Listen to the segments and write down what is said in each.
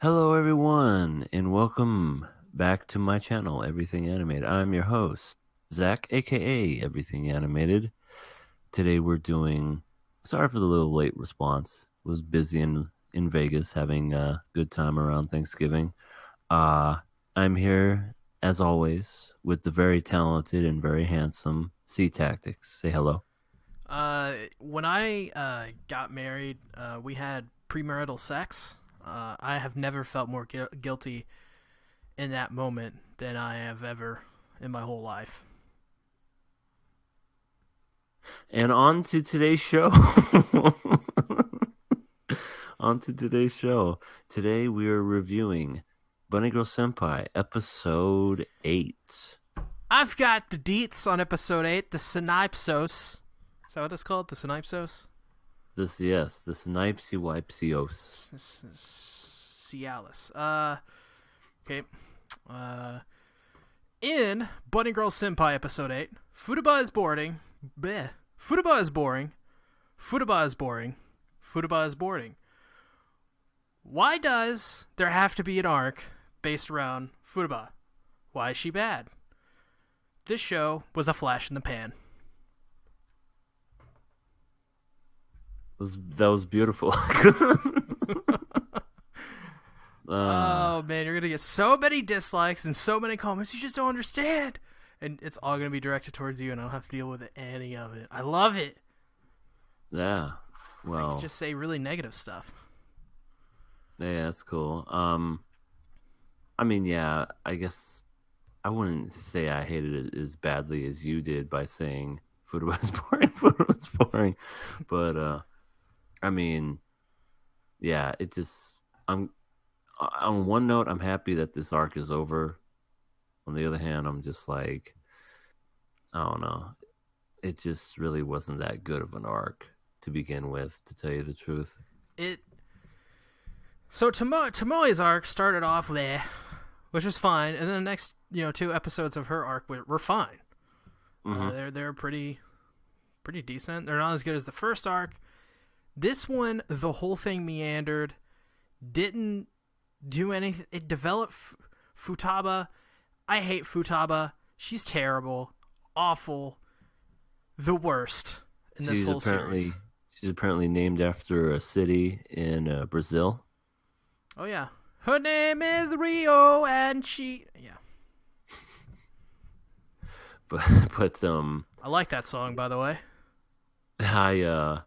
Hello, everyone, and welcome back to my channel, Everything Animated. I'm your host, Zach, aka Everything Animated. Today we're doing. Sorry for the little late response. Was busy in Vegas having a good time around Thanksgiving. Uh, I'm here as always with the very talented and very handsome C Tactics. Say hello. When I got married, we had premarital sex. I have never felt more guilty in that moment than I have ever in my whole life. And on to today's show. On to today's show. Today we are reviewing Bunny Girl Senpai, episode 8. I've got the deets on episode 8, the synopsis. Is that what it's called? The synopsis? Yes, the Snipesy Wipesios. Cialis. Okay. In Bunny Girl Senpai episode 8, Futuba is boarding. Bleh. Futuba is boring. Futuba is boring. Futuba is boarding. Why does there have to be an arc based around Futuba? Why is she bad? This show was a flash in the pan. That was beautiful. Oh man, you're gonna get so many dislikes and so many comments. You just don't understand, and it's all gonna be directed towards you, and I don't have to deal with any of it. I love it. Yeah, I well, can just say really negative stuff. yeah, that's cool. I mean, yeah, I guess I wouldn't say I hated it as badly as you did by saying food was boring. Food was boring, but I mean, yeah, it just. I'm on one note, I'm happy that this arc is over. On the other hand, I'm just like, I don't know. It just really wasn't that good of an arc to begin with, to tell you the truth. It so Tomoe's arc started off there, which was fine, and then the next 2 episodes of her arc were fine. Mm-hmm. They're pretty decent. They're not as good as the first arc. This one, the whole thing meandered, didn't do anything. It developed Futaba. I hate Futaba. She's terrible, awful, the worst in this whole series. She's apparently named after a city in Brazil. Oh yeah, her name is Rio, and yeah. But I like that song, by the way. I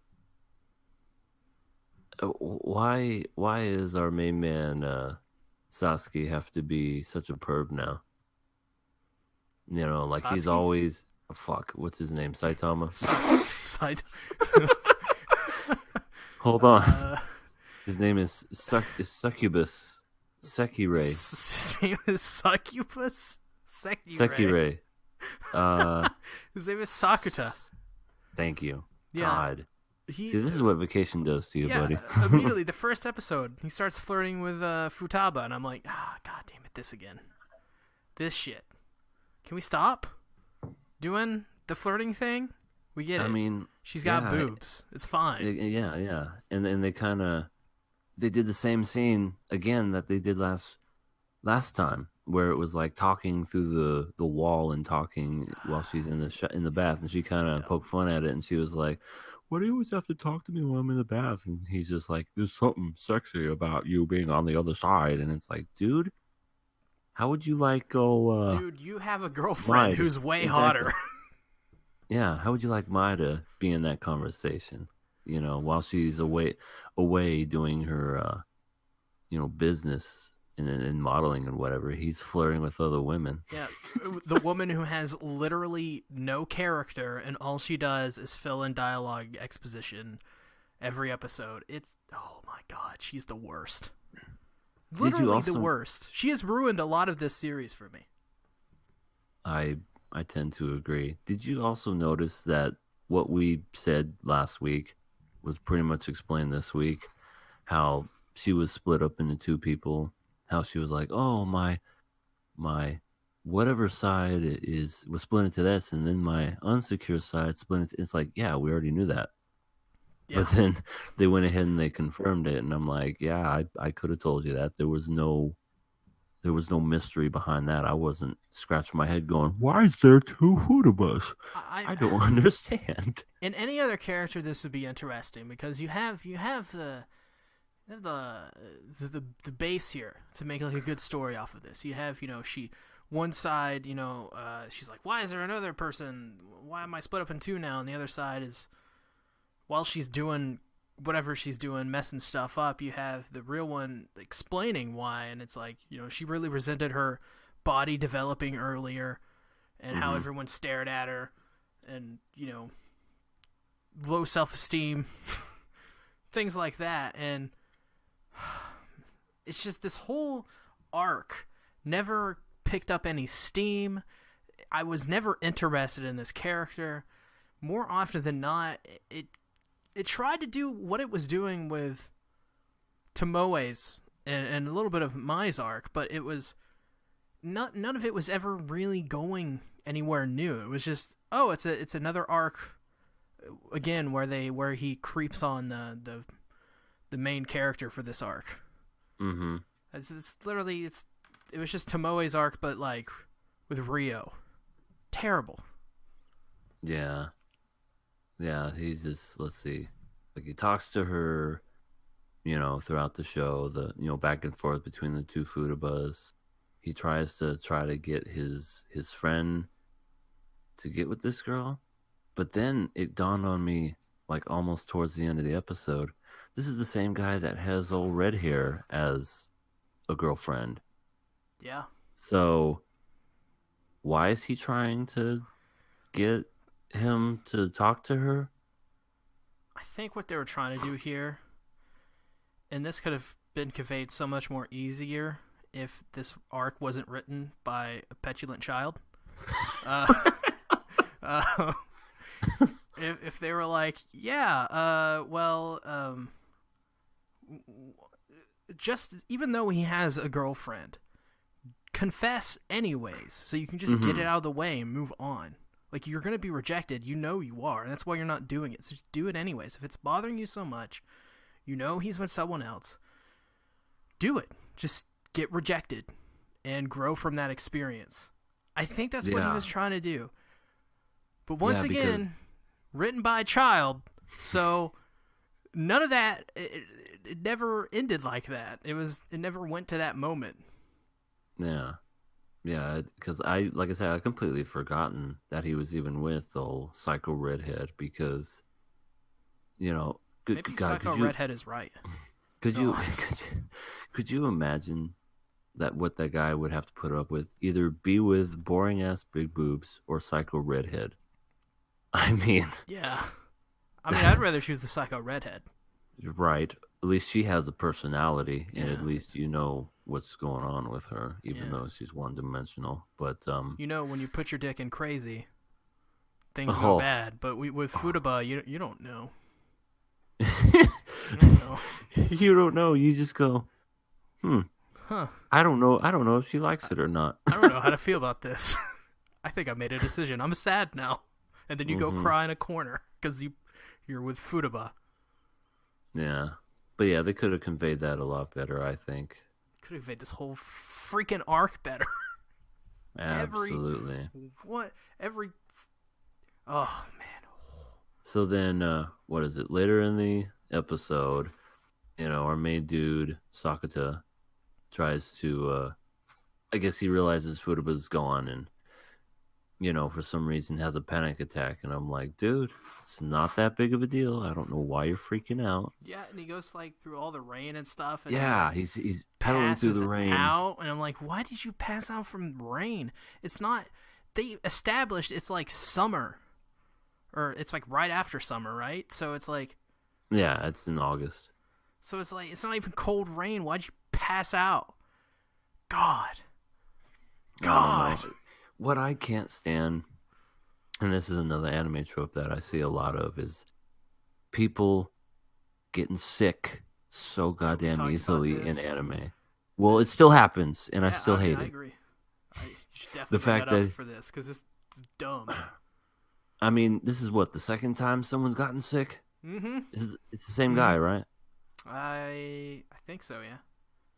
why is our main man Sasuke have to be such a perv now? Like he's Sasuke? always fuck. What's his name? Saitama. Side. Hold on. His name is Succubus Sekire. His name is Succubus Sekire. His name is Sakuta. Thank you. Yeah. God. See, this is what vacation does to you, buddy. Immediately, the first episode, he starts flirting with Futaba, and I'm like, god damn it, this again. This shit. Can we stop doing the flirting thing? We get it. I mean, she's got boobs. It's fine. Yeah. And they did the same scene again that they did last time, where it was like talking through the wall and talking while she's in the bath, and she kind of poked fun at it, and she was like, "Why do you always have to talk to me when I'm in the bath?" And he's just like, "There's something sexy about you being on the other side," and it's like, dude. How would you like go? Dude, you have a girlfriend who's way hotter. Yeah, how would you like Mai to be in that conversation? While she's away doing her, business and modeling and whatever. He's flirting with other women. Yeah, the woman who has literally no character and all she does is fill in dialogue exposition every episode. Oh my god, she's the worst. Literally the worst. She has ruined a lot of this series for me. I tend to agree. Did you also notice that what we said last week was pretty much explained this week? How she was split up into two people. How she was like, oh, my whatever side was split into this, and then my unsecure side split into... It's like, yeah, we already knew that. Yeah. But then they went ahead and they confirmed it, and I'm like, yeah, I could have told you that. There was no mystery behind that. I wasn't scratching my head going, why is there two Futubas? I I don't understand. in any other character this would be interesting because you have the base here to make like a good story off of this. You have she one side she's like, why is there another person? Why am I split up in two now? And the other side is, while she's doing whatever she's doing, messing stuff up, you have the real one explaining why, and it's like she really resented her body developing earlier, and how Hmm. everyone stared at her, and low self-esteem, things like that, and it's just this whole arc never picked up any steam. I was never interested in this character. More often than not, it tried to do what it was doing with Tomoe's and a little bit of Mai's arc, but it was none of it was ever really going anywhere new. It was just, oh, it's another arc again where he creeps on the main character for this arc. Hmm. It's literally it was just Tomoe's arc, but like with Rio. Terrible. Yeah. Yeah, he's just, let's see. Like, he talks to her, throughout the show, back and forth between the two Futubas. He try to get his friend to get with this girl. But then it dawned on me, like, almost towards the end of the episode, this is the same guy that has old red hair as a girlfriend. Yeah. So why is he trying to get him to talk to her? I think what they were trying to do here, and this could have been conveyed so much more easier if this arc wasn't written by a petulant child. Uh, uh, if they were like, yeah, just even though he has a girlfriend, confess anyways, so you can just get it Hmm. out of the way and move on. Like, you're gonna be rejected, you are, and that's why you're not doing it. So just do it anyways. If it's bothering you so much, he's with someone else. Do it. Just get rejected and grow from that experience. I think that's what he Yeah. was trying to do. But once Yeah, because again, written by a child, so none of that. It never ended like that. It never went to that moment. yeah. Yeah, because like I said, I completely forgotten that he was even with the whole psycho redhead. Because Maybe God, Psycho Redhead is right. could you Oh, could you imagine that what that guy would have to put up with? Either be with boring ass big boobs or psycho redhead. I mean, yeah. I mean, I'd rather choose the Psycho Redhead. you're right. At least she has a personality, and Yeah. at least you know what's going on with her, even Yeah. though she's one dimensional. But When you put your dick in crazy, things go oh. bad. But with Futuba, you don't know. You don't know. You don't know. You just go, hmm. Huh. I don't know. I don't know if she likes it or not. I don't know how to feel about this. I think I made a decision. I'm sad now. And then you go Hmm. cry in a corner because you're with Futuba. Yeah, but yeah, they could have conveyed that a lot better, I think. Could have made this whole freaking arc better. Absolutely. Every. Oh man. So then, what is it? Later in the episode, our main dude Sakata tries to. I guess he realizes Furuba's gone, and for some reason has a panic attack, and I'm like, dude, it's not that big of a deal. I don't know why you're freaking out. Yeah, and he goes like through all the rain and stuff, and Yeah, he he's pedaling through passes the rain. out, and I'm like, why did you pass out from rain? It's not. They established it's like summer, or it's like right after summer, right? So it's like, Yeah, it's in August. so it's like it's not even cold rain. Why'd you pass out? God, I don't God. know. What I can't stand, and this is another anime trope that I see a lot of, is people getting sick so We goddamn talked about easily in this. anime. Well, it still happens, and I Yeah, still hate I it. agree. You should The definitely bring fact that up that, for this because this is dumb. I mean, this is what, the second time someone's gotten sick? Mm-hmm. It's the same Mm-hmm. guy, right? I think so. Yeah.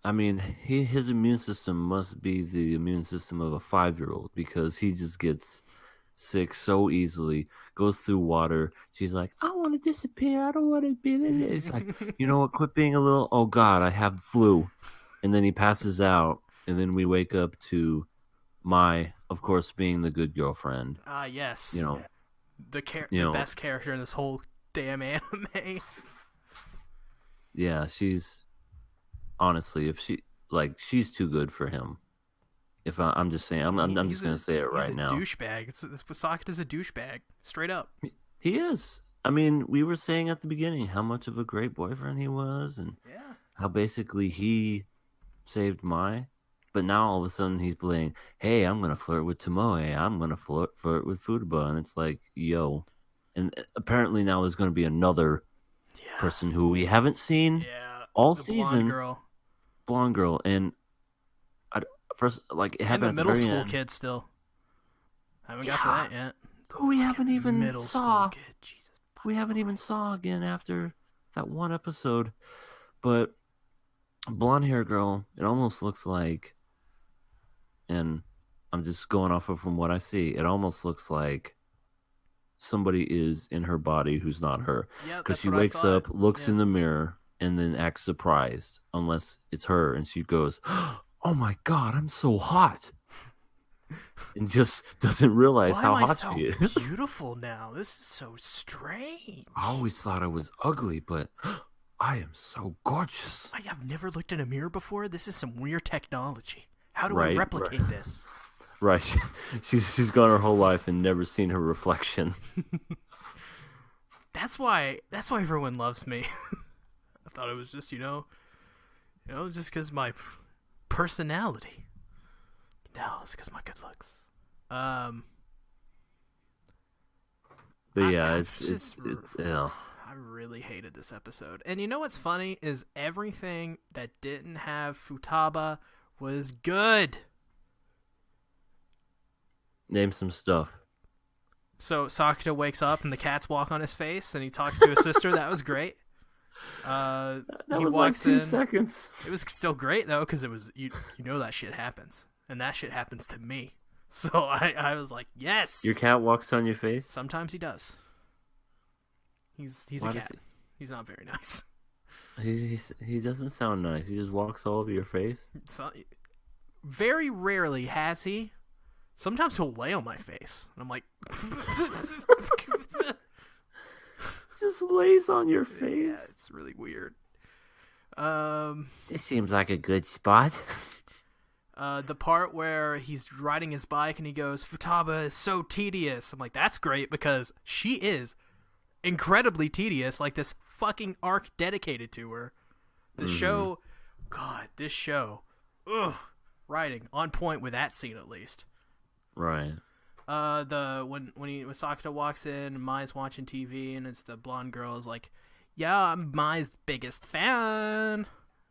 I mean, his immune system must be the immune system of a 5-year-old because he just gets sick so easily, goes through water. She's like, I want to disappear. I don't want to be in it. It's like, you know what? Quit being a little, oh God, I have the flu. And then he passes out. And then we wake up to Mai, of course, being the good girlfriend. Ah, You yes. know, you The know, best character in this whole damn anime. yeah, she's honestly, if she, like, she's too good for him. If I'm just saying, I'm just gonna say it He's right a now. douchebag. Sakata's a douchebag, straight up. He is. I mean, we were saying at the beginning how much of a great boyfriend he was, and Yeah. how basically he saved Mai. But now all of a sudden he's playing, hey, I'm gonna flirt with Tomoe. I'm gonna flirt with Futuba, and it's like, yo. And apparently now there's gonna be another Yeah. person who we haven't seen Yeah. all The blonde season, girl blonde girl, and I, first like it and the happened at the middle very school end. kid still. Haven't got to Yeah, that yet. The who we haven't fucking even middle school saw. kid. Jesus We fucking haven't even Christ. saw again after that one episode. But blonde hair girl, it almost looks like, and I'm just going off of from what I see, it almost looks like somebody is in her body who's not her. Yeah, Because that's she what I wakes thought. up, looks Yeah. in the mirror, and then acts surprised, unless it's her, and she goes, oh my God, I'm so hot. And just doesn't realize Why am how I hot so she is. beautiful now? This is so strange. I always thought I was ugly, but I am so gorgeous. I've never looked in a mirror before. This is some weird technology. How do I Right, replicate right. this? Right. She's gone her whole life and never seen her reflection. That's why everyone loves me. I thought it was just, just because my personality. No, it's because my good looks. But yeah, I it's just yeah. I really hated this episode. And you know what's funny is everything that didn't have Futaba was good. Name some stuff. So Sakata wakes up and the cats walk on his face and he talks to his sister. That was great. That He was like walks 2 in. seconds. It was still great though because it was you know that shit happens and that shit happens to me. So I was like, yes. Your cat walks on your face. Sometimes he does. He's Why a does cat. He's not very nice. he doesn't sound nice. He just walks all over your face. So, very rarely has he. Sometimes he'll lay on my face, and I'm like, Just lays on your yeah, face. it's really weird. This seems like a good spot. The part where he's riding his bike and he goes, Futaba is so tedious. I'm like, that's great because she is incredibly tedious. Like this fucking arc dedicated to her. The show, God, this show, writing on point with that scene at least. Right. When Sakata walks in and Mai's watching TV and it's the blonde girl is like, yeah, I'm Mai's biggest fan.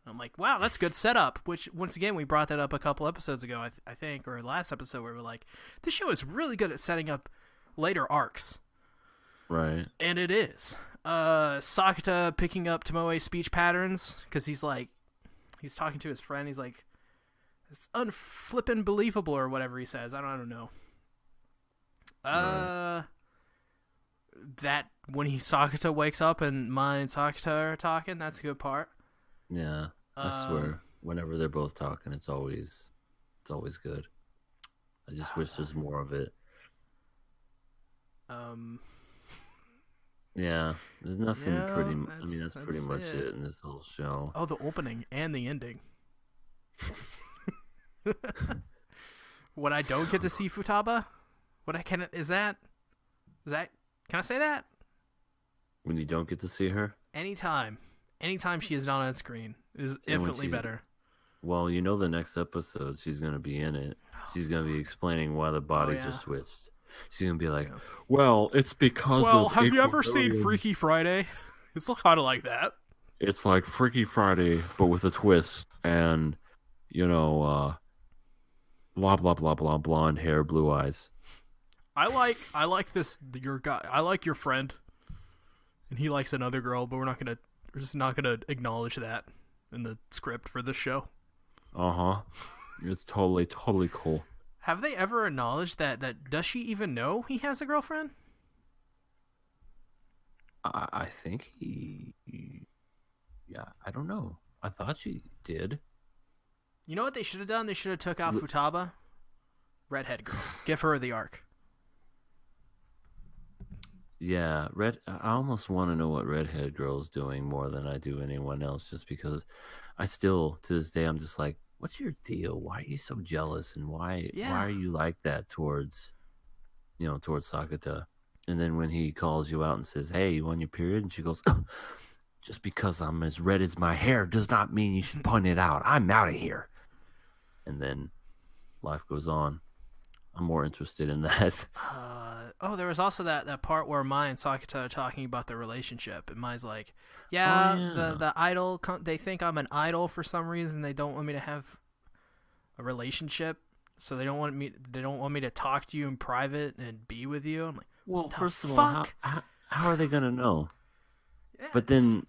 I'm like, wow, that's good setup. Which once again we brought that up a couple episodes ago, I think, or last episode where we're like, this show is really good at setting up later arcs, Right. and it is. Sakata picking up Tomoe's speech patterns because he's talking to his friend. He's like, it's unflippin' believable or whatever he says. I don't know. Right. That when Sakata wakes up and Mai and Sakata are talking, that's a good part. Yeah. I swear. Whenever they're both talking, it's always good. I just wish there's more of it. Yeah, there's nothing Yeah, pretty. I mean, that's pretty that's much it. it in this whole show. Oh, the opening and the ending. When I don't get to see Futaba, can I say that? When you don't get to see her, Anytime she is not on screen is And when infinitely she's- better. well, you know the next episode she's gonna be in it. She's gonna be explaining why the bodies yeah. are switched. She's gonna be like, "Well, it's because Well, of have you ever seen equilibrium. Freaky Friday? It's kind of like that. It's like Freaky Friday, but with a twist, and blah blah blah blah, blonde hair, blue eyes." I like this your guy. I like your friend. and he likes another girl, but we're just not gonna acknowledge that in the script for this show. Uh-huh. It's totally cool. Have they ever acknowledged that does she even know he has a girlfriend? I think yeah, I don't know. I thought she did. You know what they should have done? They should have took out Futaba, redhead girl. Give her the arc. Yeah, I almost want to know what Redhead Girl's doing more than I do anyone else, just because I still, to this day, I'm just like, what's your deal? Why are you so jealous? And why are you like that towards Sakata? And then when he calls you out and says, hey, you on your period? And she goes, oh, just because I'm as red as my hair does not mean you should point it out. I'm out of here. And then life goes on. I'm more interested in that. There was also that part where Mai and Sakata are talking about their relationship, and Mai's like, the idol, they think I'm an idol for some reason. They don't want me to have a relationship, so they don't want me to talk to you in private and be with you. I'm like, well, first of all, how are they gonna know? Yeah, but then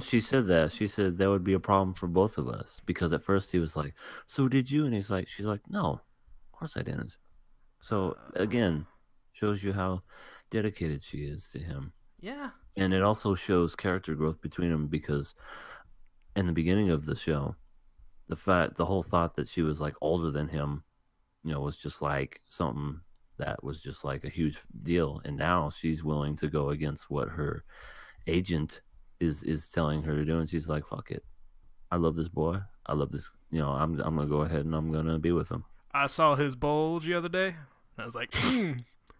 she said that would be a problem for both of us, because at first he was like, so did you? And she's like, no, of course I didn't. So again, shows you how dedicated she is to him. Yeah. And it also shows character growth between them, because in the beginning of the show, the whole thought that she was like older than him, was just like something that was just like a huge deal. And now she's willing to go against what her agent is telling her to do, and she's like, fuck it. I love this boy. I love this, I'm gonna go ahead and I'm gonna be with him. I saw his bulge the other day. I was like,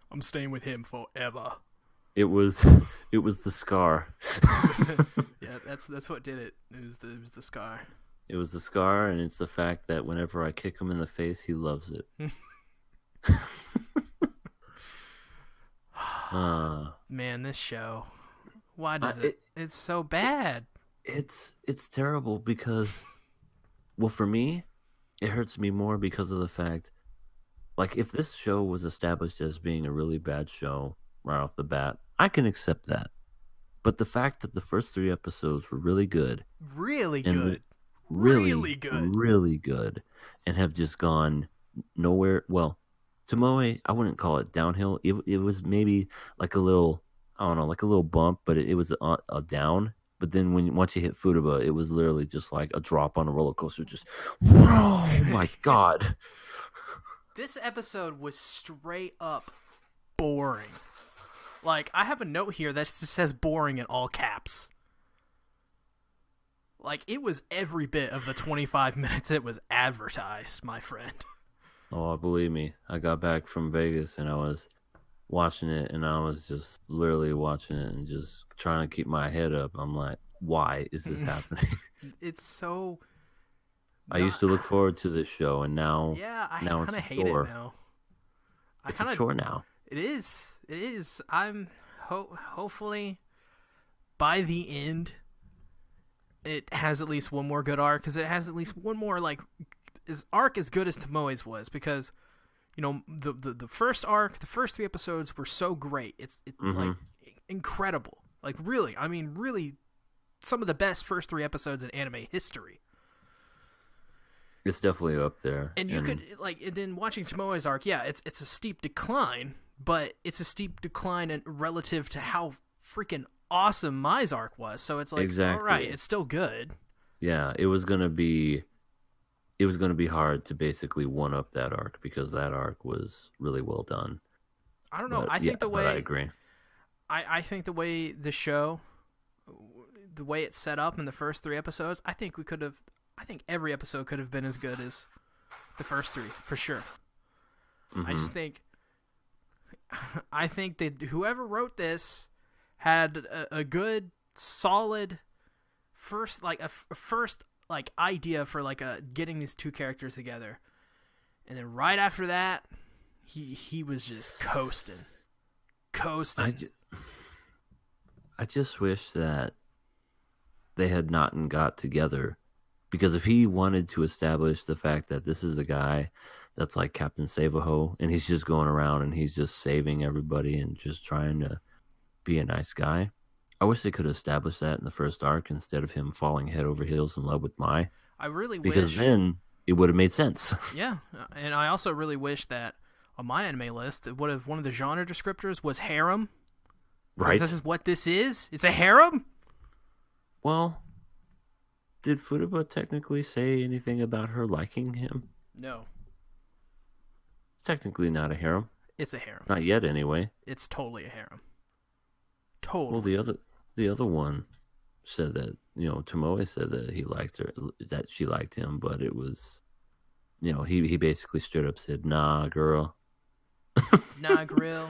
I'm staying with him forever. It was the scar. Yeah, that's what did it. It was the scar. It was the scar, and it's the fact that whenever I kick him in the face, he loves it. Man, this show. Why does it's so bad? It's terrible because, well, for me, it hurts me more because of the fact, like, if this show was established as being a really bad show right off the bat, I can accept that. But the fact that the first 3 episodes were really good, really good, and have just gone nowhere. Well, Tomoe, I wouldn't call it downhill. It was maybe like a little, I don't know, like a little bump, but it was a down. But then once you hit Futuba, it was literally just like a drop on a roller coaster. Just, oh my god. This episode was straight up boring. Like, I have a note here that just says boring in all caps. Like, it was every bit of the 25 minutes it was advertised, my friend. Oh, believe me. I got back from Vegas and I was watching it, and I was just literally watching it and just trying to keep my head up. I'm like, why is this happening? It's so... I used to look forward to this show, and now I now kind of it's a hate chore. it now. It's a chore now. It is. I'm hopefully by the end it has at least one more good arc, because it has at least one more like arc as good as Tomoe's was, because the first arc, the first 3 episodes were so great. It's like incredible. Like, really, I mean, really some of the best first 3 episodes in anime history. It's definitely up there. And you could, like, and then watching Tomoe's arc, yeah, it's a steep decline, but it's a steep decline relative to how freaking awesome Mai's arc was. So it's like, exactly. All right, it's still good. Yeah, it was gonna be hard to basically one up that arc, because that arc was really well done. I don't know. I agree. I think the way the show, the way it's set up in the first 3 episodes, I think every episode could have been as good as the first 3, for sure. Mm-hmm. I think that whoever wrote this had a good, solid first idea for like getting these 2 characters together, and then right after that, he was just coasting. I just wish that they had not got together. Because if he wanted to establish the fact that this is a guy that's like Captain Save-A-Ho, and he's just going around and he's just saving everybody and just trying to be a nice guy, I wish they could establish that in the first arc instead of him falling head over heels in love with Mai, I really because wish. then it would have made sense. Yeah, and I also really wish that on my anime list, one of the genre descriptors was harem, because this Right? is what this is. It's a harem. Well, did Futuba technically say anything about her liking him? No, Technically not a harem. it's a harem. Not yet, anyway. It's totally a harem. Well, Totally. the other one said that, Tomoe said that he liked her, that she liked him, but it was, he basically straight up said, "Nah, girl, Nah, grill.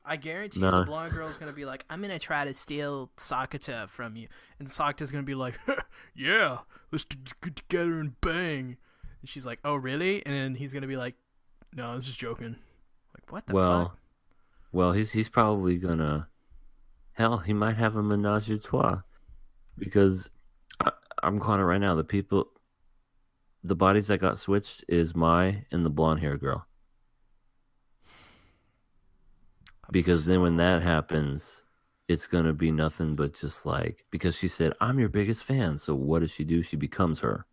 I guarantee you the nah." blonde girl is going to be like, I'm going to try to steal Sakata from you. And Sakata's going to be like, yeah, let's get together and bang. And she's like, oh, really? And then he's going to be like, no, I was just joking. Like, what the Well, fuck? well, he's probably gonna. Hell, he might have a menage a trois because I'm calling it right now. The bodies that got switched is Mai and the blonde hair girl. Because then when that happens, it's gonna be nothing but just like, because she said, "I'm your biggest fan." So what does she do? She becomes her,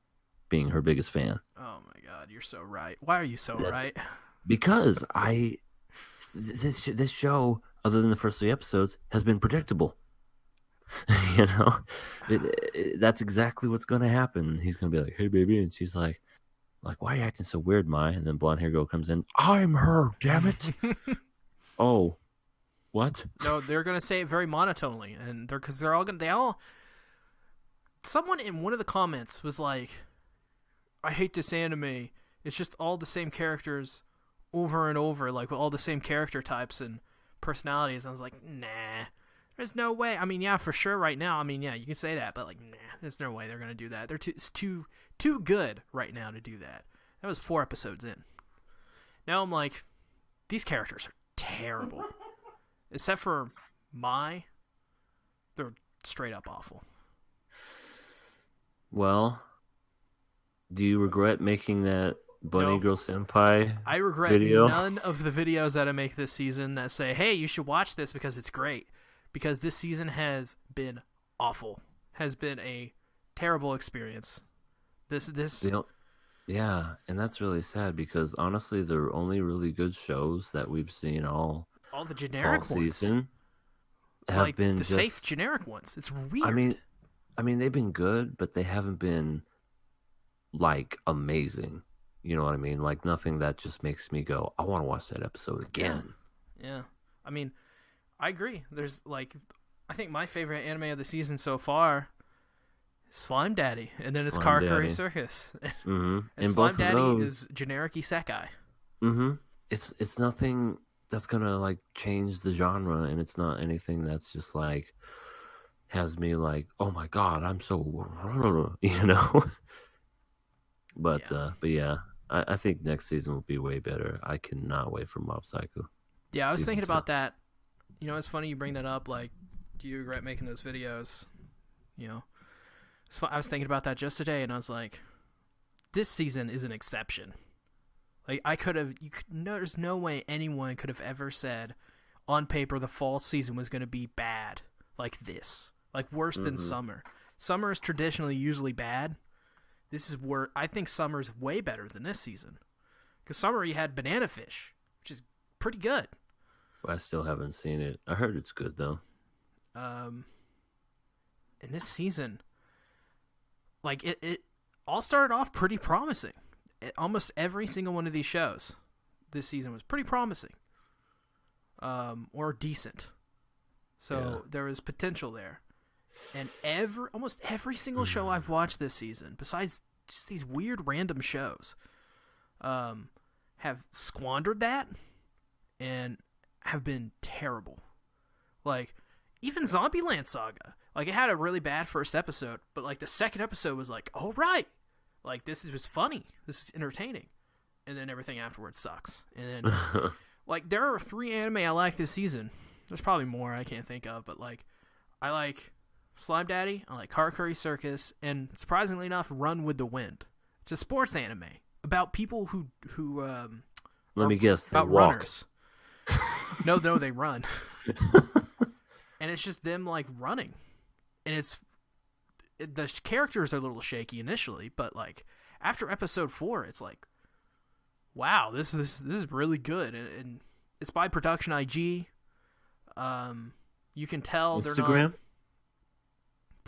being her biggest fan. Oh my god, you're so right. Why are you so That's right? because this show, other than the first 3 episodes, has been predictable. you know, that's exactly what's gonna happen. He's gonna be like, "Hey, baby," and she's like, "Why are you acting so weird, Mai?" And then blonde hair girl comes in. I'm her, damn it. Oh, what? No, they're gonna say it very monotonely, and because they're all gonna they all. Someone in one of the comments was like, "I hate this anime. It's just all the same characters over and over, like with all the same character types and personalities." And I was like, "Nah, there's no way." I mean, yeah, for sure, right now. I mean, yeah, you can say that, but like, nah, there's no way they're gonna do that. It's too good right now to do that. That was 4 episodes in. Now I'm like, these characters are terrible. Except for Mai, they're straight up awful. Well, do you regret making that Bunny No, Girl Senpai I regret video? none of the videos that I make this season that say, "Hey, you should watch this because it's great." Because this season has been awful. Has been a terrible experience. This They don't, yeah, and that's really sad because honestly, the only really good shows that we've seen all all the fall generic ones, season have like been the safe just. generic ones. It's weird. I mean, they've been good, but they haven't been like amazing. You know what I mean? Like nothing that just makes me go, "I want to watch that episode Yeah, again." yeah. I mean, I agree. There's like, I think my favorite anime of the season so far, is Slime Daddy, and then it's Slime Karakuri Daddy. Circus, Mm-hmm. and And Slime both of Daddy those. is generic isekai. Mm-hmm. It's nothing that's gonna like change the genre, and it's not anything that's just like has me like, "Oh my god, I'm so," you know. But Yeah, but yeah, I think next season will be way better. I cannot wait for Mob Psycho yeah. I was season thinking 2. about that. You know, it's funny you bring that up. Like, do you regret making those videos? You know, I was thinking about that just today, and I was like, this season is an exception. Like, I could have, no, there's no way anyone could have ever said on paper the fall season was going to be bad like this, like worse than Mm-hmm. summer. Summer is traditionally usually bad. This is where I think summer is way better than this season, because summer you had Banana Fish, which is pretty good. I still haven't seen it. I heard it's good though. Um, and this season, like it all started off pretty promising. Almost every single one of these shows this season was pretty promising, or decent. So Yeah. there was potential there, and almost every single show I've watched this season, besides just these weird random shows, have squandered that and have been terrible. Like, even Zombieland Saga, like it had a really bad first episode, but like the second episode was like, all right, like this was funny, this is entertaining, and then everything afterwards sucks. And then like there are 3 anime I like this season. There's probably more I can't think of, but like I like Slime Daddy, I like Karakuri Circus, and surprisingly enough, Run with the Wind. It's a sports anime about people who Let me guess. They about walk. runners. No, they run. and it's just them like running, and the characters are a little shaky initially, but like after episode 4, it's like, wow, this is really good, and it's by Production IG. You can tell they're Instagram?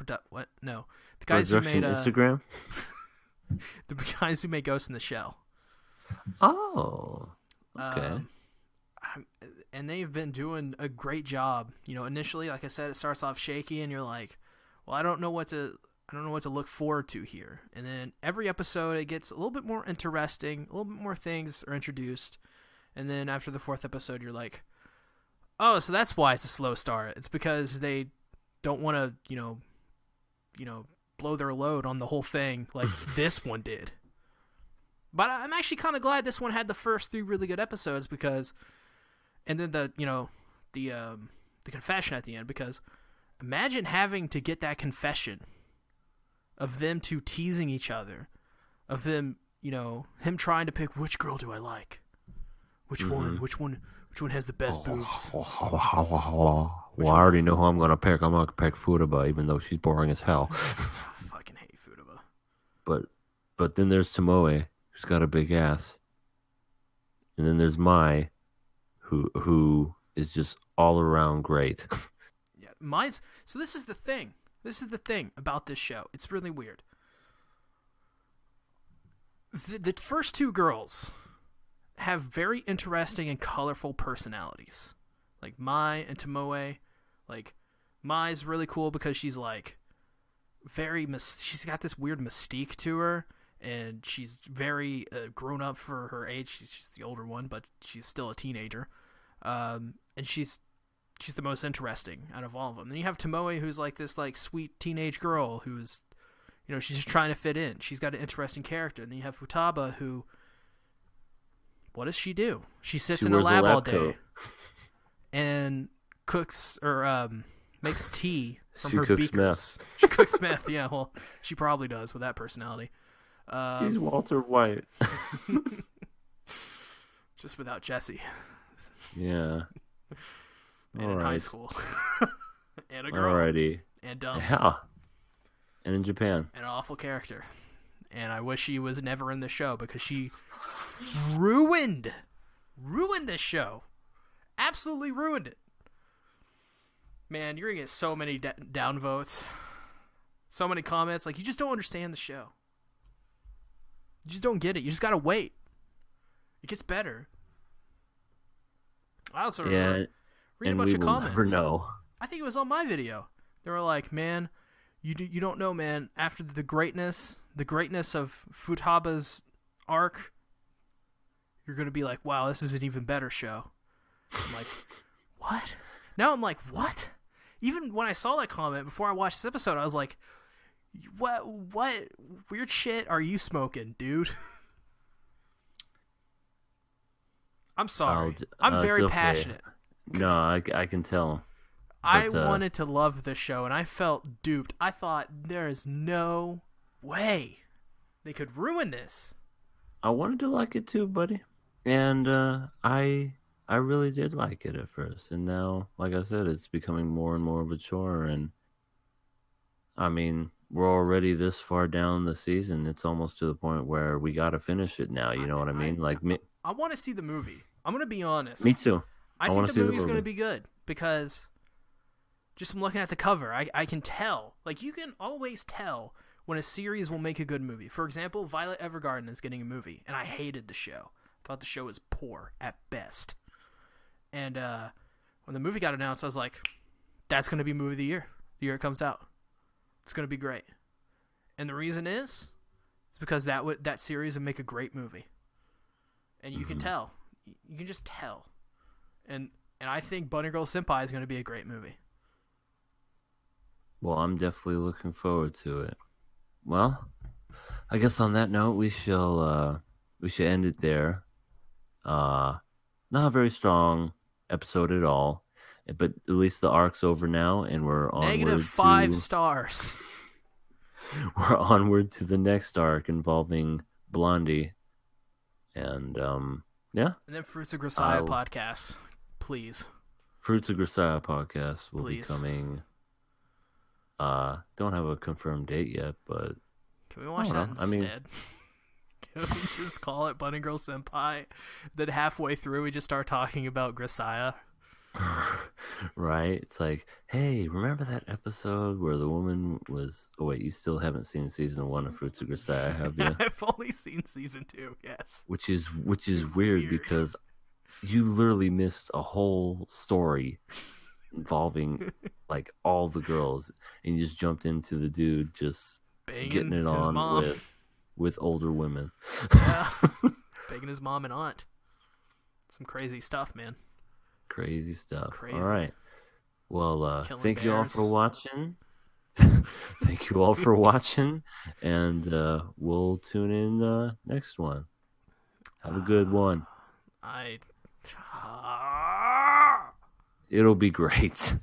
not what? No, the guys who made Instagram. the guys who made Ghost in the Shell. Oh, okay. And they've been doing a great job. You know, initially, like I said, it starts off shaky, and you're like, well, I don't know what to look forward to here. And then every episode, it gets a little bit more interesting. A little bit more things are introduced, and then after the 4th episode, you're like, oh, so that's why it's a slow start. It's because they don't want to, blow their load on the whole thing like this one did. But I'm actually kind of glad this one had the first 3 really good episodes because, and then the confession at the end, because imagine having to get that confession of them two teasing each other, of them, him trying to pick which girl do I like, which one has the best boobs. Well, I already know who I'm gonna pick. I'm gonna pick Futuba, even though she's boring as hell. I fucking hate Futuba. But then there's Tomoe, who's got a big ass, and then there's Mai, who is just all around great. Yeah, Mai's. So this is the thing. This is the thing about this show. It's really weird. The first 2 girls have very interesting and colorful personalities. Like Mai and Tomoe. Like, Mai's really cool because she's like she's got this weird mystique to her, and she's very grown up for her age. She's the older one, but she's still a teenager. And she's the most interesting out of all of them. Then you have Tomoe, who's like this like sweet teenage girl who's, she's just trying to fit in. She's got an interesting character. And then you have Futaba, who, what does she do? She sits in a lab all day and cooks or makes tea from her beakers. Meth. She cooks meth. Yeah, well, she probably does with that personality. She's Walter White. Just without Jesse. Yeah. And in high school. And a girl. Alrighty. And dumb. Yeah. And in Japan. And an awful character. And I wish she was never in the show because she ruined this show. Absolutely ruined it. Man, you're going to get so many downvotes. So many comments. Like, you just don't understand the show. You just don't get it. You just got to wait. It gets better. I also remember reading a bunch of comments. Never know. I think it was on my video. They were like, man, you don't know, man. After the greatness of Futaba's arc, you're going to be like, wow, this is an even better show. I'm like, what? Now I'm like, what? Even when I saw that comment before I watched this episode, I was like, what weird shit are you smoking, dude? I'm sorry. I'm very okay. passionate. No, I can tell. I wanted to love this show, and I felt duped. I thought, there is no way they could ruin this. I wanted to like it too, buddy. And I really did like it at first. And now, like I said, it's becoming more and more of a chore. And, I mean, we're already this far down the season. It's almost to the point where we got to finish it now. You know what I mean? I want to see the movie. I'm going to be honest. Me too. I think the movie's going to be good because just from looking at the cover, I can tell. Like, you can always tell when a series will make a good movie. For example, Violet Evergarden is getting a movie, and I hated the show. I thought the show was poor at best. And when the movie got announced, I was like, that's going to be movie of the year it comes out. It's going to be great. And the reason is because that series would make a great movie. And you can tell. You can just tell. And I think Bunny Girl Senpai is going to be a great movie. Well, I'm definitely looking forward to it. Well, I guess on that note, we should end it there. Not a very strong episode at all, but at least the arc's over now, and we're onward -5 stars. We're onward to the next arc involving Blondie, and yeah. And then Fruits of Grisaia podcast, please. Fruits of Grisaya podcast will be Please. coming. Don't have a confirmed date yet, but Can we I watch don't that know. I mean, instead? Can we just call it Bunny Girl Senpai? Then halfway through, we just start talking about Grisaya. right? It's like, hey, remember that episode where the woman was? Oh wait, you still haven't seen season 1 of Fruits of Grisaya, have you? I've only seen season 2. Yes. Which is It's weird weird. because you literally missed a whole story involving like all the girls, and you just jumped into the dude just getting Banging it his on mom. with older women. Yeah. Banging his mom and aunt. Some crazy stuff, man. Crazy stuff. Crazy. All right. Well, Killing thank you all bears. for watching. Thank you all for watching, and we'll tune in next one. Have a good one. I. It'll be great.